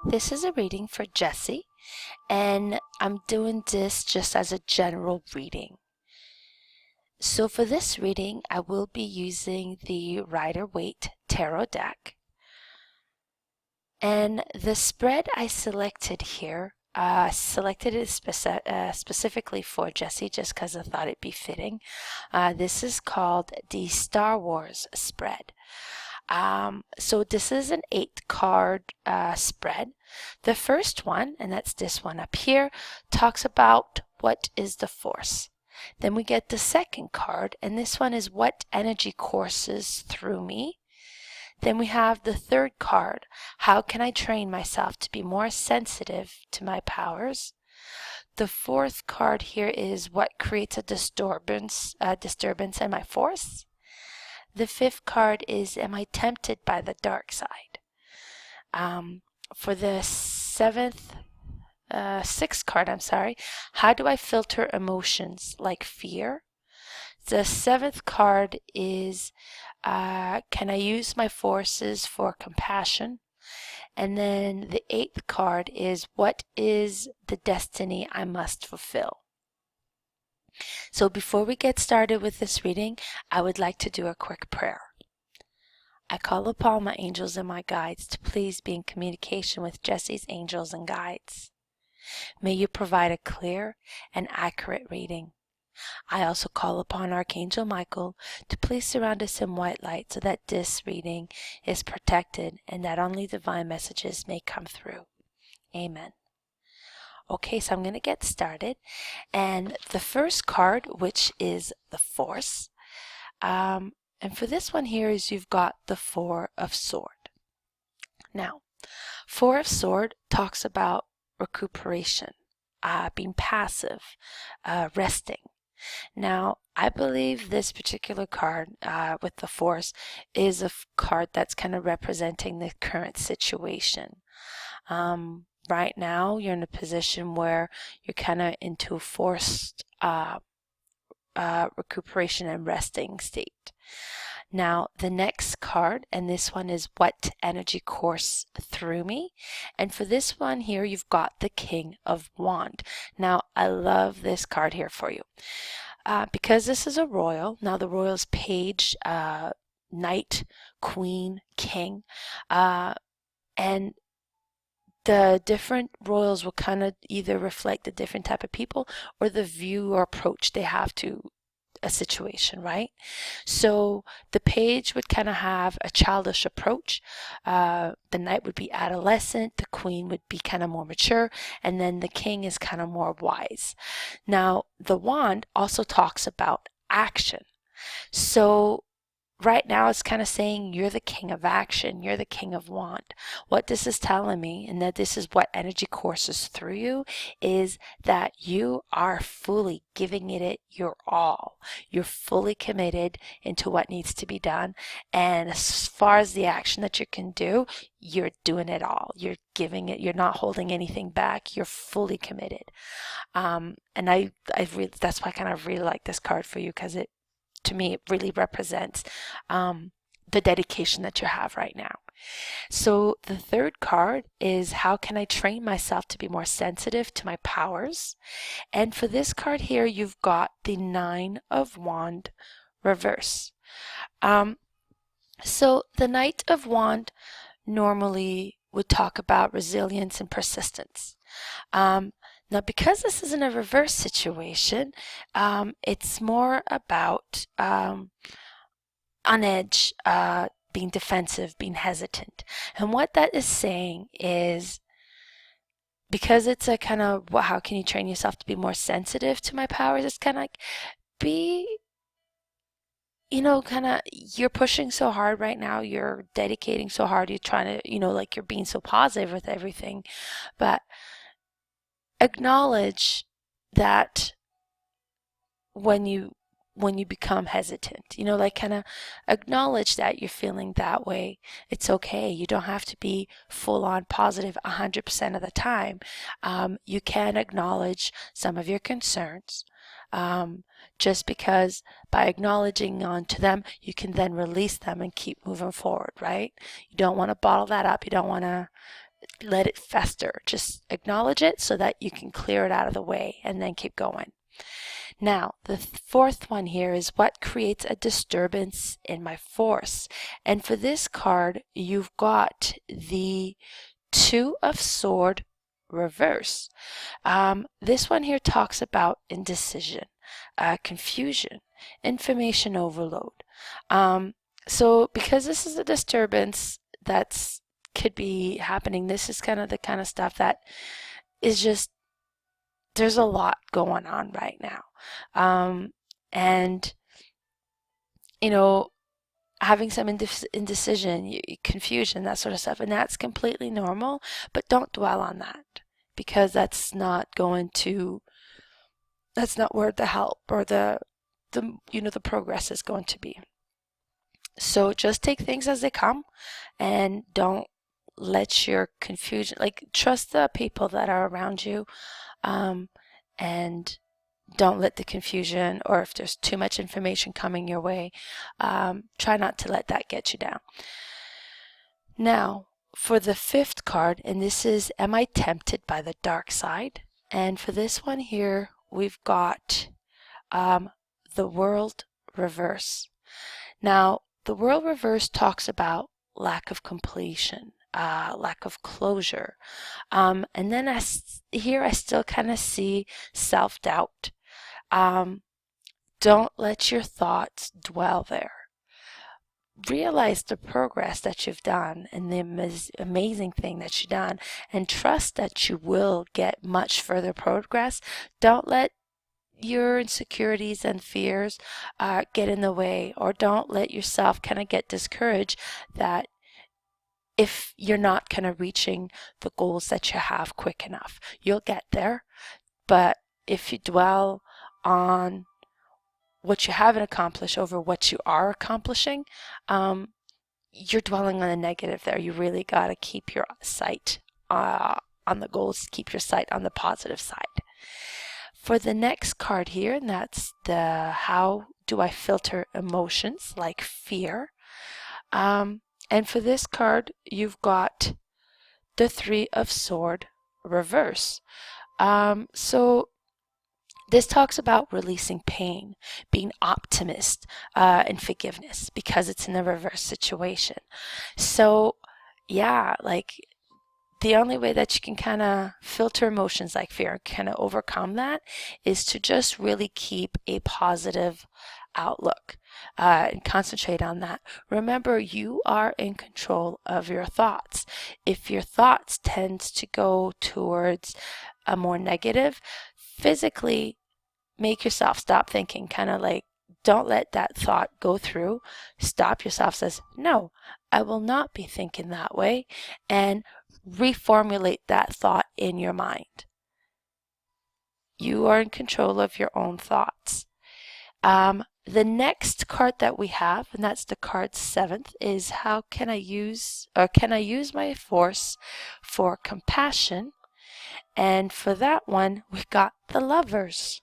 This is a reading for Jessie, and I'm doing this just as a general reading. So for this reading, I will be using the Rider-Waite Tarot deck. And the spread I selected here, selected it specifically for Jessie just because I thought it'd be fitting. This is called the Star Wars spread. So this is an 8-card spread. The first one, and that's this one up here, talks about what is the force. Then we get the second card, and this one is what energy courses through me. Then we have the third card, how can I train myself to be more sensitive to my powers? The fourth card here is what creates a disturbance in my force. The fifth card is, am I tempted by the dark side? For the sixth card, how do I filter emotions like fear? The seventh card is, can I use my forces for compassion? And then the eighth card is, what is the destiny I must fulfill? So before we get started with this reading, I would like to do a quick prayer. I call upon my angels and my guides to please be in communication with Jessie's angels and guides. May you provide a clear and accurate reading. I also call upon Archangel Michael to please surround us in white light so that this reading is protected and that only divine messages may come through. Amen. Okay, so I'm going to get started. And the first card, which is the Force, and for this one here is you've got the Four of Sword. Now, Four of Sword talks about recuperation, being passive, resting. Now, I believe this particular card with the Force is a card that's kind of representing the current situation. Right now, you're in a position where you're kind of into a forced recuperation and resting state. Now, the next card, and this one is what energy course through me. And for this one here, you've got the King of Wand. Now, I love this card here for you. Because this is a royal, now the royal's page, knight, queen, king, and the different royals will kind of either reflect the different type of people or the view or approach they have to a situation, right? So the page would kind of have a childish approach. The knight would be adolescent, the queen would be kind of more mature, and then the king is kind of more wise. Now, the wand also talks about action. So right now it's kind of saying you're the king of action, you're the king of wand. What this is telling me, and that this is what energy courses through you, is that you are fully giving it your all. You're fully committed into what needs to be done, and as far as the action that you can do, you're doing it all. You're giving it, you're not holding anything back, you're fully committed. And I really, that's why I kind of really like this card for you, because to me, it really represents the dedication that you have right now. So the third card is, how can I train myself to be more sensitive to my powers? And for this card here, you've got the Nine of Wand reverse. So the Knight of Wand normally would talk about resilience and persistence. Now, because this isn't a reverse situation, it's more about on edge, being defensive, being hesitant. And what that is saying is, because it's a kind of, well, how can you train yourself to be more sensitive to my powers? It's kind of like, you're pushing so hard right now, you're dedicating so hard, you're trying to, like you're being so positive with everything, but acknowledge that when you become hesitant, kind of acknowledge that you're feeling that way. It's okay. You don't have to be full on positive 100% of the time. You can acknowledge some of your concerns. Just because by acknowledging onto them, you can then release them and keep moving forward, right? You don't want to bottle that up. You don't want to let it fester. Just acknowledge it so that you can clear it out of the way and then keep going. Now, the fourth one here is what creates a disturbance in my force. And for this card, you've got the Two of Sword reverse. This one here talks about indecision, confusion, information overload. So because this is a disturbance that's could be happening, this is kind of the kind of stuff that is just, there's a lot going on right now. And, you know, having some indecision, confusion, that sort of stuff, and that's completely normal, but don't dwell on that, because that's not where the help or the progress is going to be. So just take things as they come and don't let your confusion, trust the people that are around you, and don't let the confusion, or if there's too much information coming your way, try not to let that get you down. Now, for the fifth card, and this is, am I tempted by the dark side? And for this one here, we've got the World reverse. Now, the World reverse talks about lack of completion, lack of closure. And then I still kind of see self-doubt. Don't let your thoughts dwell there. Realize the progress that you've done and the amazing thing that you've done, and trust that you will get much further progress. Don't let your insecurities and fears get in the way, or don't let yourself kind of get discouraged that if you're not kind of reaching the goals that you have quick enough. You'll get there, but if you dwell on what you haven't accomplished over what you are accomplishing, you're dwelling on the negative there. You really got to keep your sight on the goals, keep your sight on the positive side. For the next card here, and that's the how do I filter emotions like fear. And for this card, you've got the Three of Sword reverse. So this talks about releasing pain, being optimist, and forgiveness, because it's in the reverse situation. So yeah, the only way that you can kind of filter emotions like fear, kind of overcome that, is to just really keep a positive outlook and concentrate on that. Remember, you are in control of your thoughts. If your thoughts tend to go towards a more negative, physically make yourself stop thinking, kind of don't let that thought go through. Stop yourself, says, no, I will not be thinking that way, and reformulate that thought in your mind. You are in control of your own thoughts. The next card that we have, and that's the card 7th, is how can I use my force for compassion? And for that one, we've got the Lovers.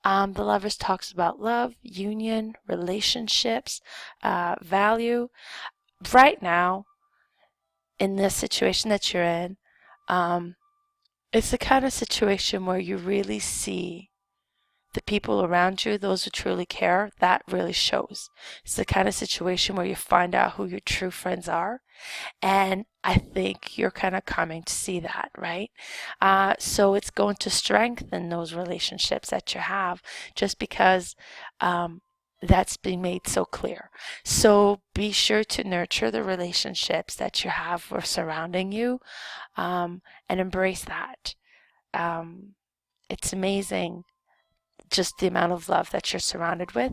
The Lovers talks about love, union, relationships, value. Right now, in this situation that you're in, it's the kind of situation where you really see the people around you, those who truly care. That really shows. It's the kind of situation where you find out who your true friends are. And I think you're kind of coming to see that, right? So it's going to strengthen those relationships that you have, just because that's been made so clear. So be sure to nurture the relationships that you have or surrounding you, and embrace that. It's amazing just the amount of love that you're surrounded with.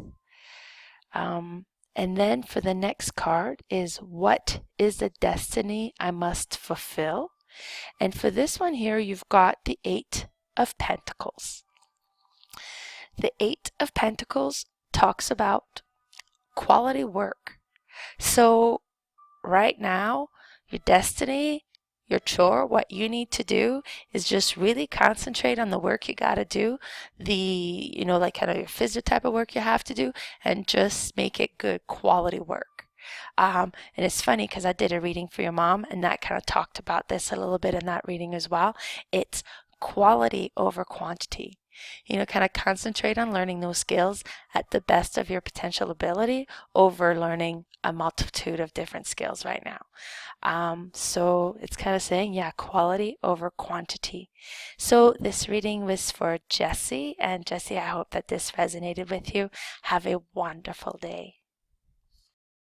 And then for the next card is, what is the destiny I must fulfill? And for this one here, you've got the 8 of Pentacles. The 8 of Pentacles talks about quality work. So right now, your destiny, your chore, what you need to do is just really concentrate on the work you got to do, kind of your physio type of work you have to do, and just make it good quality work. And it's funny because I did a reading for your mom, and that kind of talked about this a little bit in that reading as well. It's quality over quantity. Kind of concentrate on learning those skills at the best of your potential ability over learning a multitude of different skills right now. So it's kind of saying, yeah, quality over quantity. So this reading was for Jessie, and Jessie, I hope that this resonated with you. Have a wonderful day.